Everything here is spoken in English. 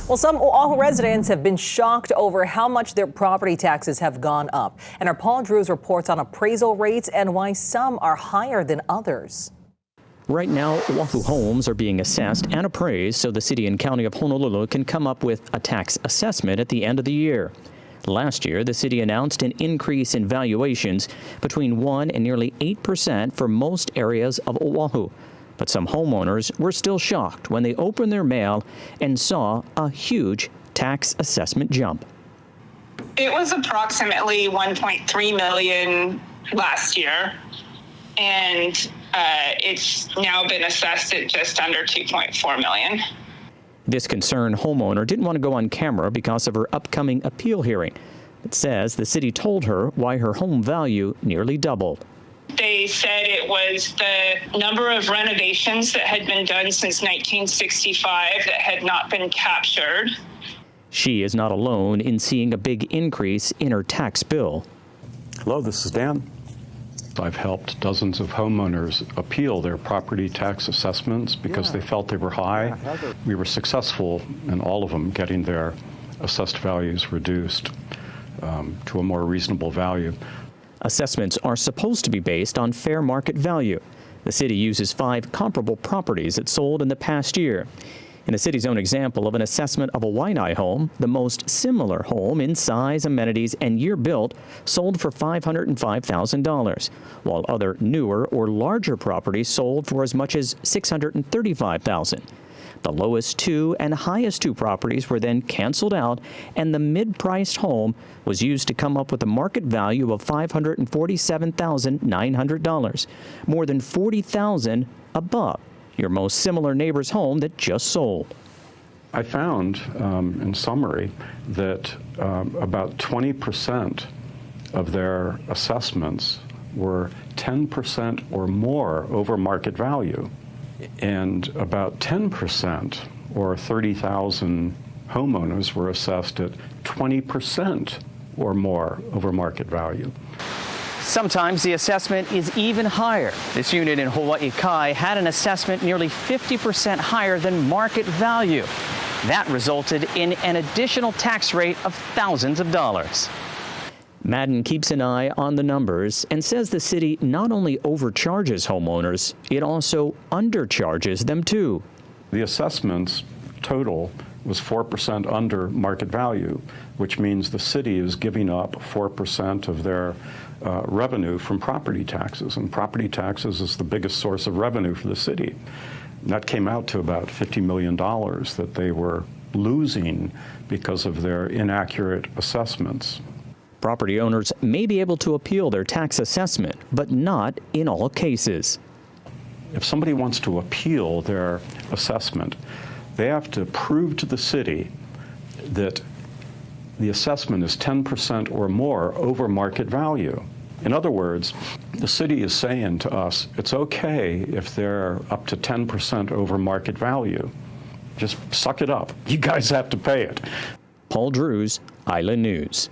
Well, some Oahu residents have been shocked over how much their property taxes have gone up. And our Paul Drews reports on appraisal rates and why some are higher than others. Right now, Oahu homes are being assessed and appraised so the city and county of Honolulu can come up with a tax assessment at the end of the year. Last year, the city announced an increase in valuations between 1% and nearly 8% for most areas of Oahu. But some homeowners were still shocked when they opened their mail and saw a huge tax assessment jump. It was approximately 1.3 million last year, and it's now been assessed at just under 2.4 million. This concerned homeowner didn't want to go on camera because of her upcoming appeal hearing. It says the city told her why her home value nearly doubled. They said it was the number of renovations that had been done since 1965 that had not been captured. She is not alone in seeing a big increase in her tax bill. Hello, this is Dan. I've helped dozens of homeowners appeal their property tax assessments because they felt they were high. We were successful in all of them getting their assessed values reduced to a more reasonable value. Assessments are supposed to be based on fair market value. The city uses 5 comparable properties that sold in the past year. In the city's own example of an assessment of a Waianae home, the most similar home in size, amenities, and year built sold for $505,000, while other newer or larger properties sold for as much as $635,000. The lowest 2 and highest 2 properties were then canceled out, and the mid-priced home was used to come up with a market value of $547,900, more than $40,000 above your most similar neighbor's home that just sold. I found, in summary, that about 20% of their assessments were 10% or more over market value. And about 10%, or 30,000 homeowners, were assessed at 20% or more over market value. Sometimes the assessment is even higher. This unit in Hawaii Kai had an assessment nearly 50% higher than market value. That resulted in an additional tax rate of thousands of dollars. Madden keeps an eye on the numbers and says the city not only overcharges homeowners, it also undercharges them too. The assessments total was 4% under market value, which means the city is giving up 4% of their revenue from property taxes, and property taxes is the biggest source of revenue for the city. And that came out to about $50 million that they were losing because of their inaccurate assessments. Property owners may be able to appeal their tax assessment, but not in all cases. If somebody wants to appeal their assessment, they have to prove to the city that the assessment is 10% or more over market value. In other words, the city is saying to us, it's okay if they're up to 10% over market value. Just suck it up. You guys have to pay it. Paul Drews, Island News.